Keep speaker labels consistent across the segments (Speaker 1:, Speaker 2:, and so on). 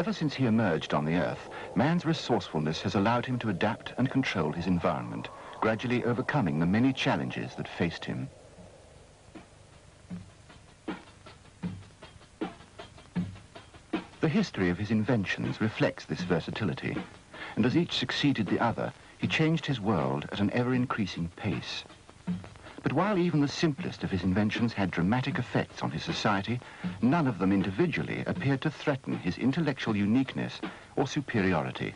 Speaker 1: Ever since he emerged on the Earth, man's resourcefulness has allowed him to adapt and control his environment, gradually overcoming the many challenges that faced him. The history of his inventions reflects this versatility, and as each succeeded the other, he changed his world at an ever-increasing pace. But while even the simplest of his inventions had dramatic effects on his society, none of them individually appeared to threaten his intellectual uniqueness or superiority.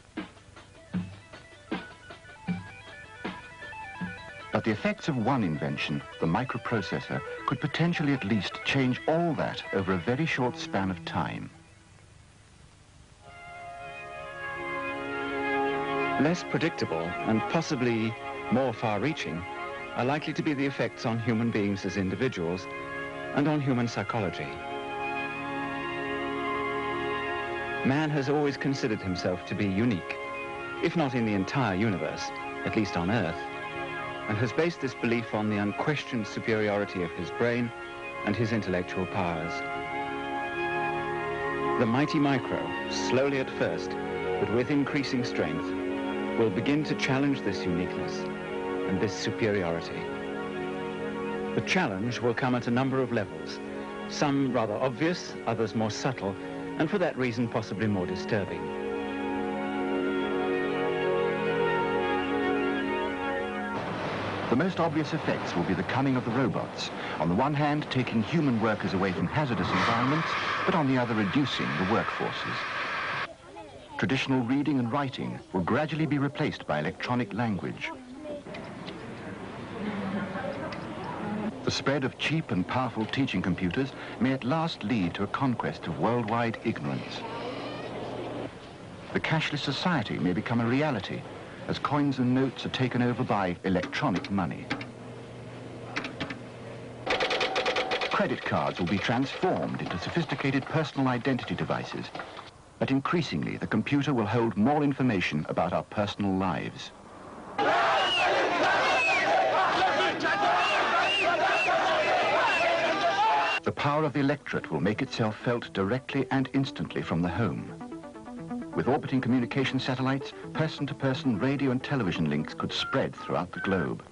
Speaker 1: But the effects of one invention, the microprocessor, could potentially at least change all that over a very short span of time.
Speaker 2: Less predictable and possibly more far-reaching are likely to be the effects on human beings as individuals and on human psychology. Man has always considered himself to be unique, if not in the entire universe, at least on Earth, and has based this belief on the unquestioned superiority of his brain and his intellectual powers. The mighty micro, slowly at first, but with increasing strength, will begin to challenge this uniqueness and this superiority. The challenge will come at a number of levels, some rather obvious, others more subtle, and for that reason possibly more disturbing.
Speaker 1: The most obvious effects will be the coming of the robots, on the one hand taking human workers away from hazardous environments, but on the other reducing the workforces. Traditional reading and writing will gradually be replaced by electronic language. The spread of cheap and powerful teaching computers may at last lead to a conquest of worldwide ignorance. The cashless society may become a reality as coins and notes are taken over by electronic money. Credit cards will be transformed into sophisticated personal identity devices, but increasingly the computer will hold more information about our personal lives. The power of the electorate will make itself felt directly and instantly from the home. With orbiting communication satellites, person-to-person radio and television links could spread throughout the globe.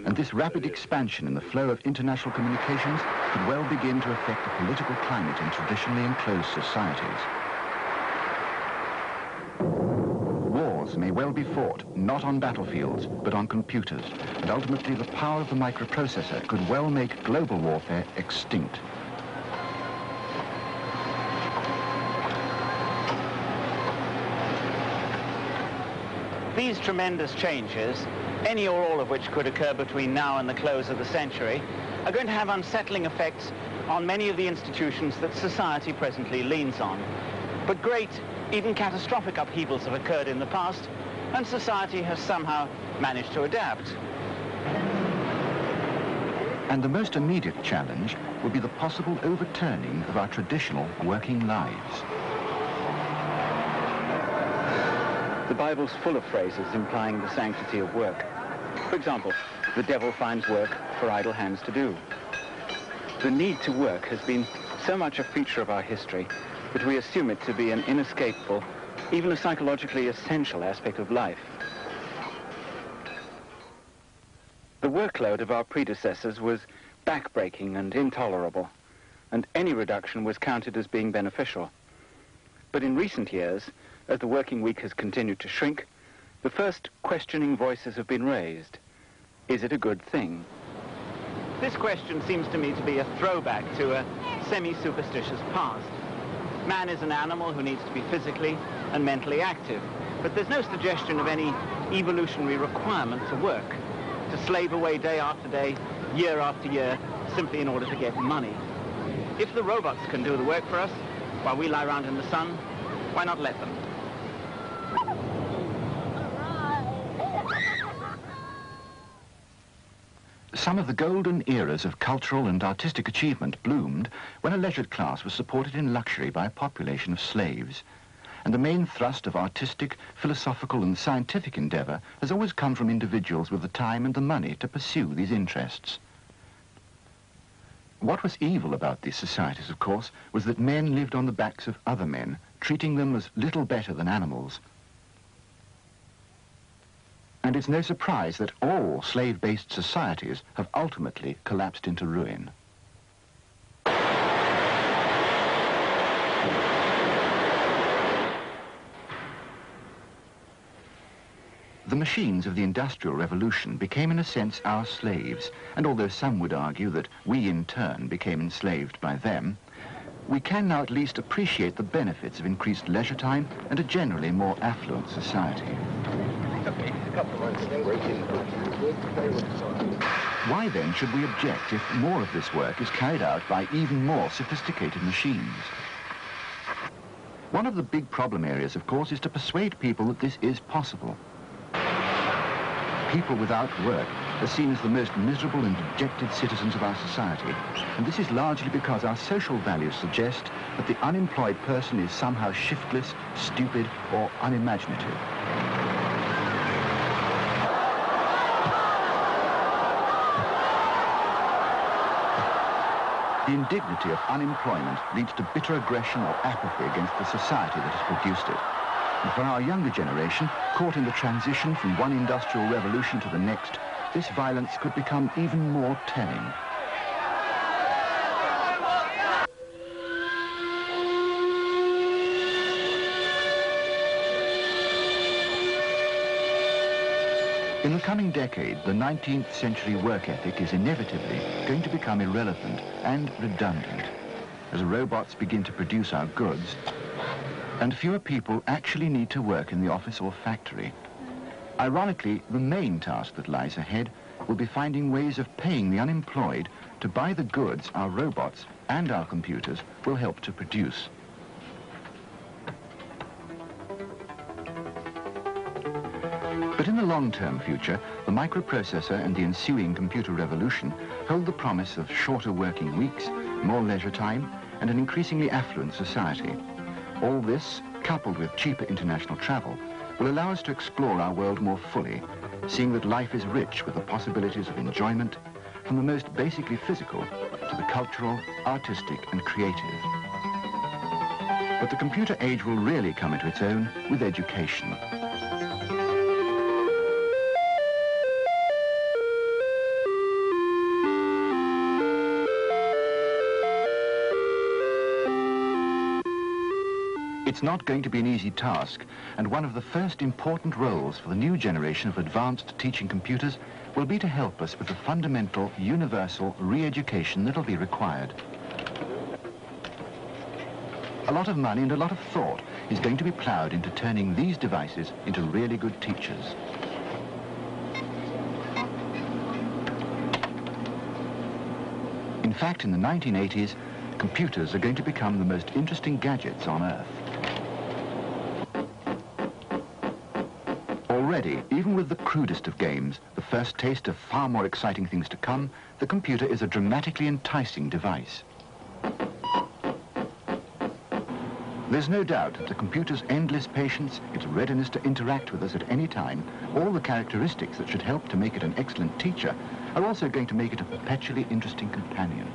Speaker 1: And this rapid expansion in the flow of international communications could well begin to affect the political climate in traditionally enclosed societies. Wars may well be fought, not on battlefields, but on computers, and ultimately the power of the microprocessor could well make global warfare extinct.
Speaker 3: These tremendous changes, any or all of which could occur between now and the close of the century, are going to have unsettling effects on many of the institutions that society presently leans on. But great, even catastrophic upheavals have occurred in the past, and society has somehow managed to adapt.
Speaker 1: And the most immediate challenge will be the possible overturning of our traditional working lives.
Speaker 2: The Bible's full of phrases implying the sanctity of work. For example, the devil finds work for idle hands to do. The need to work has been so much a feature of our history that we assume it to be an inescapable, even a psychologically essential aspect of life. The workload of our predecessors was backbreaking and intolerable, and any reduction was counted as being beneficial. But in recent years, as the working week has continued to shrink, the first questioning voices have been raised. Is it a good thing?
Speaker 3: This question seems to me to be a throwback to a semi-superstitious past. Man is an animal who needs to be physically and mentally active, but there's no suggestion of any evolutionary requirement to work, to slave away day after day, year after year, simply in order to get money. If the robots can do the work for us, while we lie around in the sun, why not let them?
Speaker 1: Some of the golden eras of cultural and artistic achievement bloomed when a leisured class was supported in luxury by a population of slaves. And the main thrust of artistic, philosophical and scientific endeavour has always come from individuals with the time and the money to pursue these interests. What was evil about these societies, of course, was that men lived on the backs of other men, treating them as little better than animals. And it's no surprise that all slave-based societies have ultimately collapsed into ruin. The machines of the Industrial Revolution became in a sense our slaves, and although some would argue that we in turn became enslaved by them, we can now at least appreciate the benefits of increased leisure time and a generally more affluent society. Why then should we object if more of this work is carried out by even more sophisticated machines? One of the big problem areas, of course, is to persuade people that this is possible. People without work are seen as the most miserable and dejected citizens of our society, and this is largely because our social values suggest that the unemployed person is somehow shiftless, stupid, or unimaginative. The indignity of unemployment leads to bitter aggression or apathy against the society that has produced it. And for our younger generation, caught in the transition from one industrial revolution to the next, this violence could become even more telling. In the coming decade, the 19th century work ethic is inevitably going to become irrelevant and redundant as robots begin to produce our goods, and fewer people actually need to work in the office or factory. Ironically, the main task that lies ahead will be finding ways of paying the unemployed to buy the goods our robots and our computers will help to produce. But in the long-term future, the microprocessor and the ensuing computer revolution hold the promise of shorter working weeks, more leisure time, and an increasingly affluent society. All this, coupled with cheaper international travel, will allow us to explore our world more fully, seeing that life is rich with the possibilities of enjoyment, from the most basically physical to the cultural, artistic, and creative. But the computer age will really come into its own with education. It's not going to be an easy task, and one of the first important roles for the new generation of advanced teaching computers will be to help us with the fundamental, universal re-education that'll be required. A lot of money and a lot of thought is going to be ploughed into turning these devices into really good teachers. In fact, in the 1980s, computers are going to become the most interesting gadgets on Earth. Already, even with the crudest of games, the first taste of far more exciting things to come, the computer is a dramatically enticing device. There's no doubt that the computer's endless patience, its readiness to interact with us at any time, all the characteristics that should help to make it an excellent teacher, are also going to make it a perpetually interesting companion.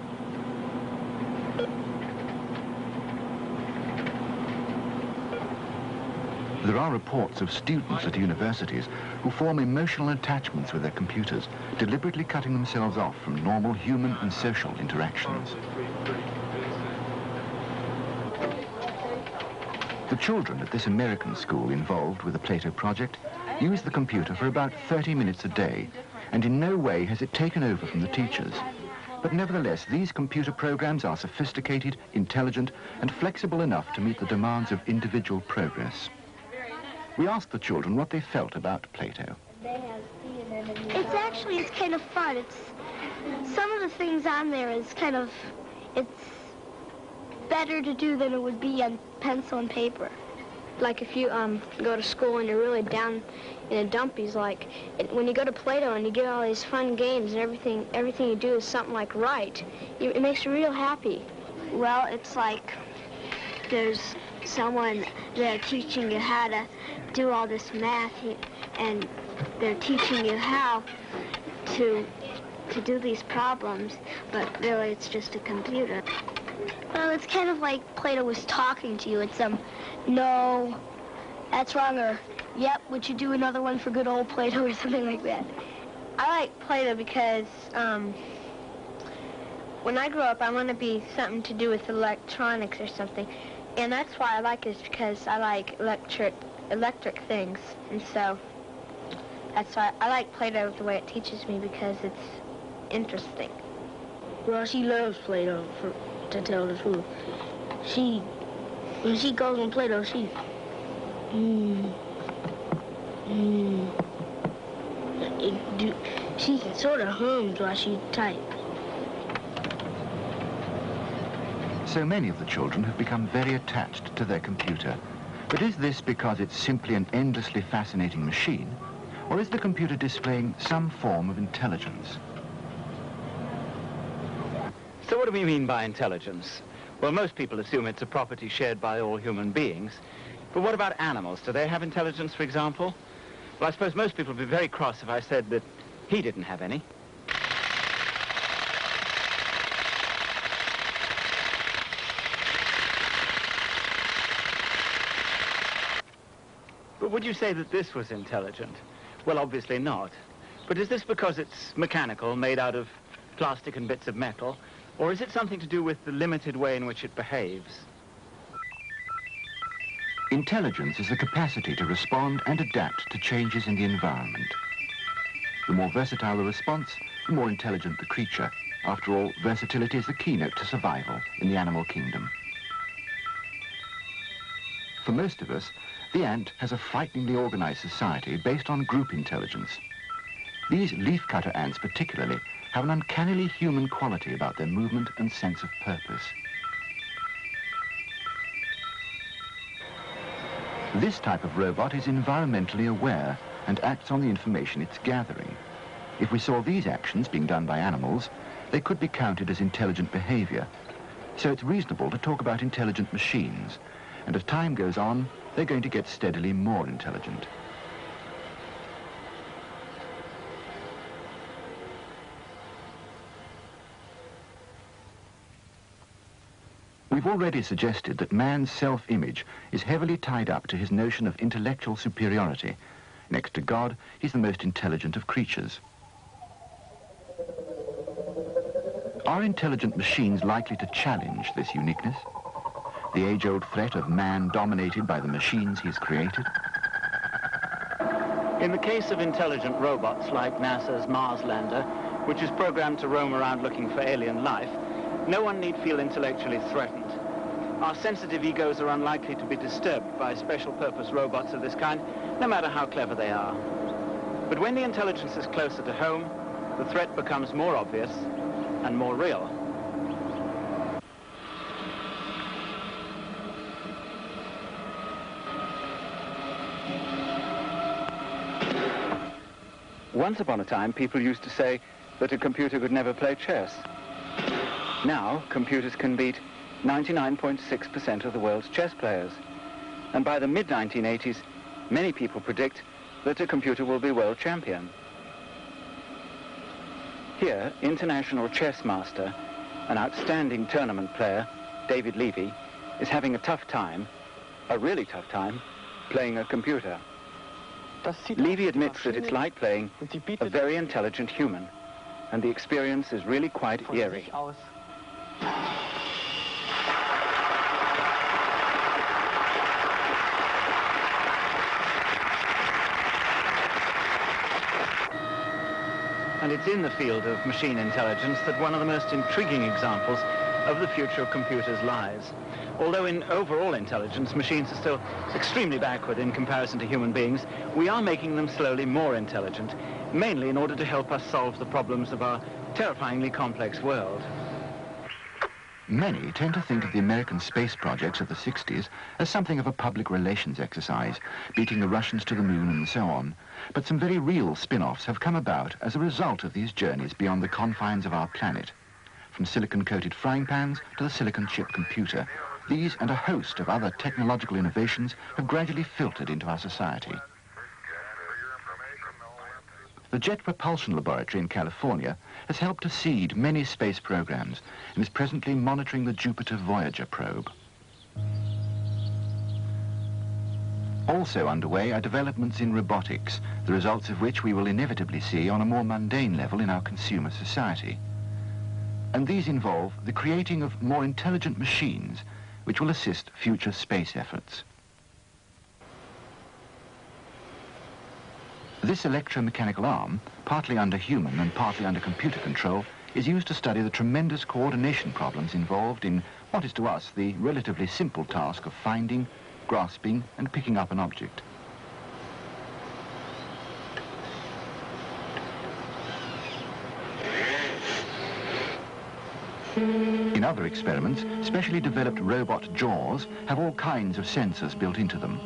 Speaker 1: There are reports of students at universities who form emotional attachments with their computers, deliberately cutting themselves off from normal human and social interactions. The children at this American school involved with the Plato project use the computer for about 30 minutes a day, and in no way has it taken over from the teachers. But nevertheless, these computer programs are sophisticated, intelligent, and flexible enough to meet the demands of individual progress. We asked the children what they felt about Plato.
Speaker 4: It's kind of fun. Some of the things on there is it's better to do than it would be on pencil and paper. Like if you go to school and you're really down in the dumpies, when you go to Plato and you get all these fun games and everything you do is something like right, it makes you real happy. Well, it's like there's someone there teaching you how to do all this math, and they're teaching you how to to do these problems, but really it's just a computer. Well, it's kind of like Plato was talking to you. It's, no, that's wrong, or, yep, would you do another one for good old Plato, or something like that.
Speaker 5: I like Plato because, when I grow up, I want to be something to do with electronics or something. And that's why I like it, is because I like electric things. And so that's why I like Plato the way it teaches me, because it's interesting.
Speaker 4: Well, she loves Plato, to tell the truth. When she goes on Plato, she sort of hums while she types.
Speaker 1: So many of the children have become very attached to their computer. But is this because it's simply an endlessly fascinating machine, or is the computer displaying some form of intelligence?
Speaker 3: So what do we mean by intelligence? Well, most people assume it's a property shared by all human beings. But what about animals? Do they have intelligence, for example? Well, I suppose most people would be very cross if I said that he didn't have any. But would you say that this was intelligent? Well, obviously not. But is this because it's mechanical, made out of plastic and bits of metal? Or is it something to do with the limited way in which it behaves?
Speaker 1: Intelligence is the capacity to respond and adapt to changes in the environment. The more versatile the response, the more intelligent the creature. After all, versatility is the keynote to survival in the animal kingdom. For most of us, the ant has a frighteningly organized society based on group intelligence. These leafcutter ants particularly have an uncannily human quality about their movement and sense of purpose. This type of robot is environmentally aware and acts on the information it's gathering. If we saw these actions being done by animals, they could be counted as intelligent behavior. So it's reasonable to talk about intelligent machines, and as time goes on, they're going to get steadily more intelligent. We've already suggested that man's self-image is heavily tied up to his notion of intellectual superiority. Next to God, he's the most intelligent of creatures. Are intelligent machines likely to challenge this uniqueness? The age-old threat of man dominated by the machines he's created?
Speaker 3: In the case of intelligent robots like NASA's Mars lander, which is programmed to roam around looking for alien life, no one need feel intellectually threatened. Our sensitive egos are unlikely to be disturbed by special-purpose robots of this kind, no matter how clever they are. But when the intelligence is closer to home, the threat becomes more obvious and more real. Once upon a time, people used to say that a computer could never play chess. Now, computers can beat 99.6% of the world's chess players. And by the mid-1980s, many people predict that a computer will be world champion. Here, international chess master, an outstanding tournament player, David Levy, is having a tough time, a really tough time, playing a computer. Levy admits that it's like playing a very intelligent human, and the experience is really quite eerie. And it's in the field of machine intelligence that one of the most intriguing examples of the future of computers lies. Although in overall intelligence, machines are still extremely backward in comparison to human beings, we are making them slowly more intelligent, mainly in order to help us solve the problems of our terrifyingly complex world.
Speaker 1: Many tend to think of the American space projects of the 60s as something of a public relations exercise, beating the Russians to the moon and so on. But some very real spin-offs have come about as a result of these journeys beyond the confines of our planet. From silicon-coated frying pans to the silicon chip computer, these and a host of other technological innovations have gradually filtered into our society. The The Jet Propulsion Laboratory in California has helped to seed many space programs and is presently monitoring the Jupiter Voyager probe. Also underway are developments in robotics, the results of which we will inevitably see on a more mundane level in our consumer society. And these involve the creating of more intelligent machines which will assist future space efforts. This electromechanical arm, partly under human and partly under computer control, is used to study the tremendous coordination problems involved in what is to us the relatively simple task of finding, grasping and picking up an object. In other experiments, specially developed robot jaws have all kinds of sensors built into them,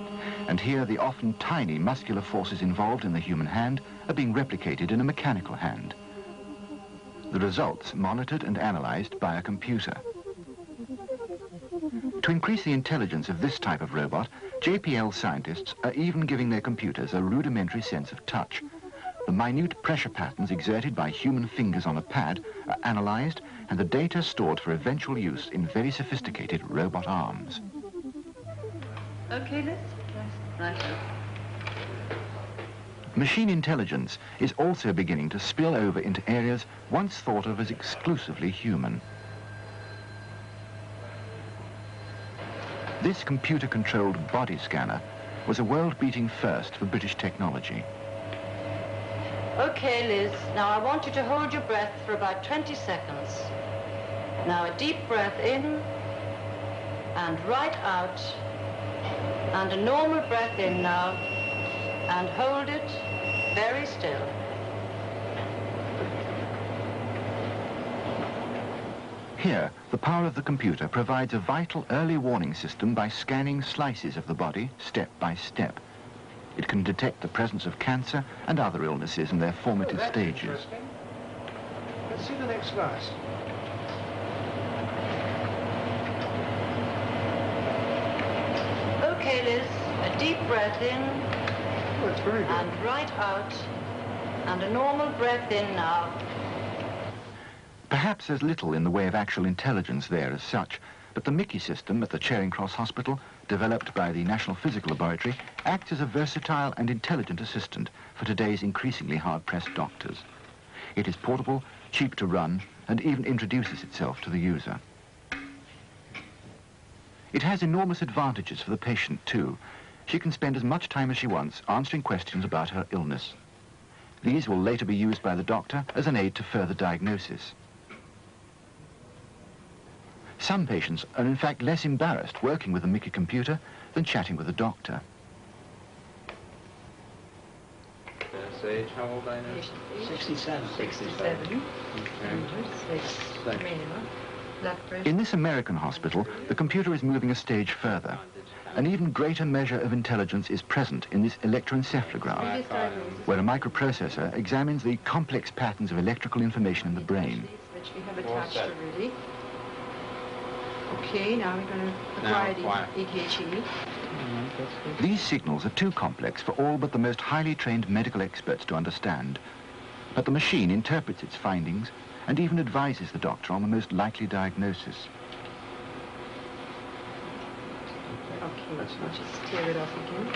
Speaker 1: and here the often tiny muscular forces involved in the human hand are being replicated in a mechanical hand. The results monitored and analyzed by a computer. To increase the intelligence of this type of robot, JPL scientists are even giving their computers a rudimentary sense of touch. The minute pressure patterns exerted by human fingers on a pad are analyzed and the data stored for eventual use in very sophisticated robot arms.
Speaker 6: Okay, let's nice.
Speaker 1: Machine intelligence is also beginning to spill over into areas once thought of as exclusively human. This computer-controlled body scanner was a world-beating first for British technology.
Speaker 6: Okay, Liz, now I want you to hold your breath for about 20 seconds. Now a deep breath in and right out, and a normal breath in now, and hold it very still.
Speaker 1: Here, the power of the computer provides a vital early warning system by scanning slices of the body step by step. It can detect the presence of cancer and other illnesses in their formative stages.
Speaker 7: Let's see the next slice.
Speaker 6: Okay, Liz, a deep breath in
Speaker 7: Oh, it's very good.
Speaker 6: and right out, and a normal breath in now.
Speaker 1: Perhaps there's little in the way of actual intelligence there as such, but the Mickey system at the Charing Cross Hospital, developed by the National Physical Laboratory, acts as a versatile and intelligent assistant for today's increasingly hard-pressed doctors. It is portable, cheap to run, and even introduces itself to the user. It has enormous advantages for the patient, too. She can spend as much time as she wants answering questions about her illness. These will later be used by the doctor as an aid to further diagnosis. Some patients are in fact less embarrassed working with a Mickey computer than chatting with a doctor.
Speaker 8: Age, how old are you now?
Speaker 7: 67.
Speaker 6: 67.
Speaker 1: Okay. In this American hospital, the computer is moving a stage further. An even greater measure of intelligence is present in this electroencephalograph, where a microprocessor examines the complex patterns of electrical information in the brain.
Speaker 6: Which we have attached already. Okay, now we're going to acquire the EKG.
Speaker 1: These signals are too complex for all but the most highly trained medical experts to understand. But the machine interprets its findings and even advises the doctor on the most likely diagnosis.
Speaker 6: Okay, let's just tear it off again.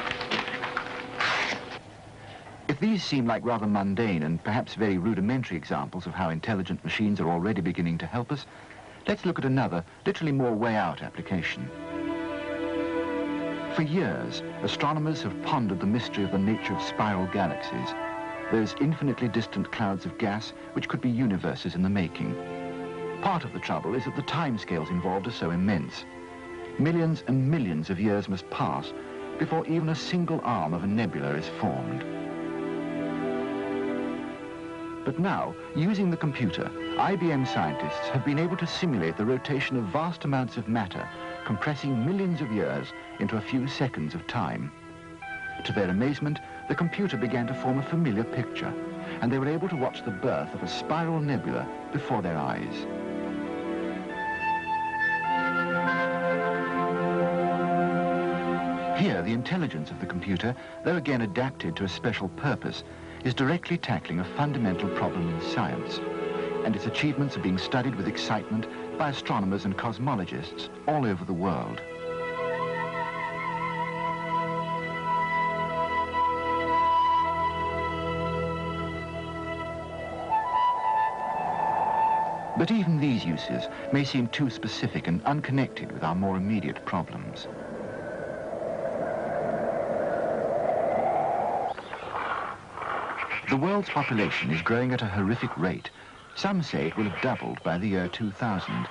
Speaker 1: If these seem like rather mundane and perhaps very rudimentary examples of how intelligent machines are already beginning to help us, let's look at another, literally more way-out application. For years, astronomers have pondered the mystery of the nature of spiral galaxies, those infinitely distant clouds of gas which could be universes in the making. Part of the trouble is that the timescales involved are so immense. Millions and millions of years must pass before even a single arm of a nebula is formed. But now, using the computer, IBM scientists have been able to simulate the rotation of vast amounts of matter, compressing millions of years into a few seconds of time. To their amazement, the computer began to form a familiar picture, and they were able to watch the birth of a spiral nebula before their eyes. Here, the intelligence of the computer, though again adapted to a special purpose, is directly tackling a fundamental problem in science, and its achievements are being studied with excitement by astronomers and cosmologists all over the world. But even these uses may seem too specific and unconnected with our more immediate problems. The world's population is growing at a horrific rate. Some say it will have doubled by the year 2000.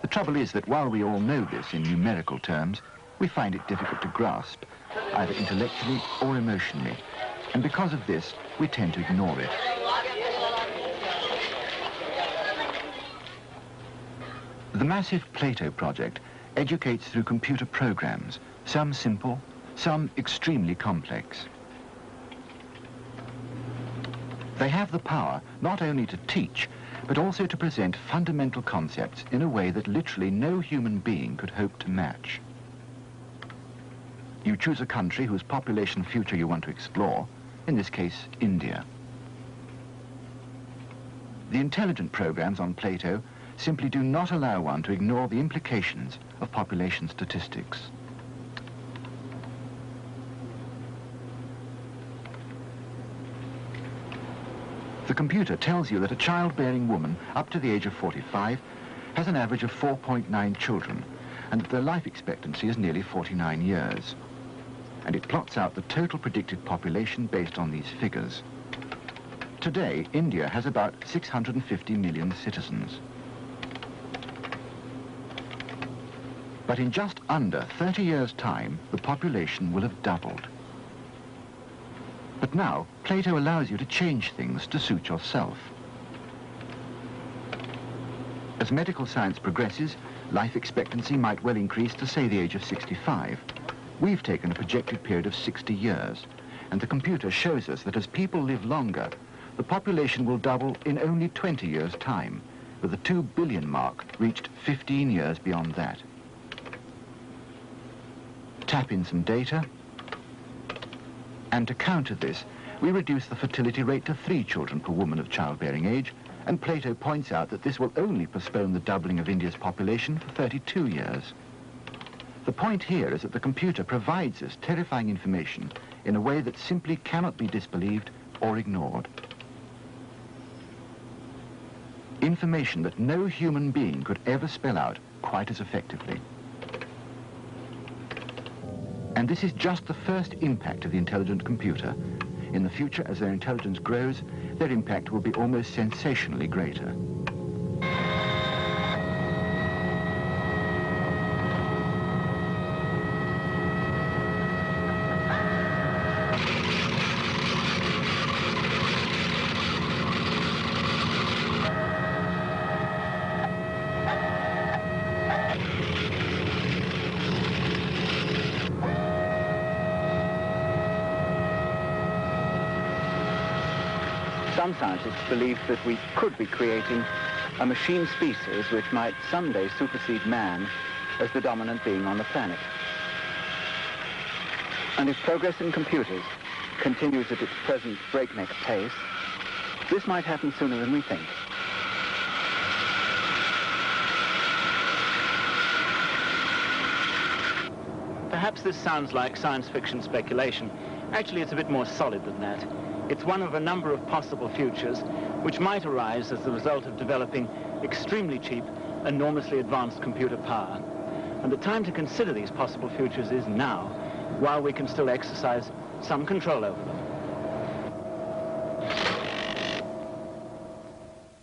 Speaker 1: The trouble is that while we all know this in numerical terms, we find it difficult to grasp, either intellectually or emotionally. And because of this, we tend to ignore it. The massive Plato project educates through computer programs, some simple, some extremely complex. They have the power not only to teach, but also to present fundamental concepts in a way that literally no human being could hope to match. You choose a country whose population future you want to explore, in this case, India. The intelligent programs on Plato simply do not allow one to ignore the implications of population statistics. The computer tells you that a childbearing woman up to the age of 45 has an average of 4.9 children, and that their life expectancy is nearly 49 years. And it plots out the total predicted population based on these figures. Today, India has about 650 million citizens. But in just under 30 years' time, the population will have doubled. But now, Plato allows you to change things to suit yourself. As medical science progresses, life expectancy might well increase to, say, the age of 65. We've taken a projected period of 60 years, and the computer shows us that as people live longer, the population will double in only 20 years' time, with the 2 billion mark reached 15 years beyond that. Tap in some data, and to counter this, we reduce the fertility rate to 3 children per woman of childbearing age, and Plato points out that this will only postpone the doubling of India's population for 32 years. The point here is that the computer provides us terrifying information in a way that simply cannot be disbelieved or ignored. Information that no human being could ever spell out quite as effectively. And this is just the first impact of the intelligent computer. In the future, as their intelligence grows, their impact will be almost sensationally greater.
Speaker 2: Some scientists believe that we could be creating a machine species which might someday supersede man as the dominant being on the planet. And if progress in computers continues at its present breakneck pace, this might happen sooner than we think.
Speaker 3: Perhaps this sounds like science fiction speculation. Actually, it's a bit more solid than that. It's one of a number of possible futures which might arise as the result of developing extremely cheap, enormously advanced computer power. And the time to consider these possible futures is now, while we can still exercise some control over them.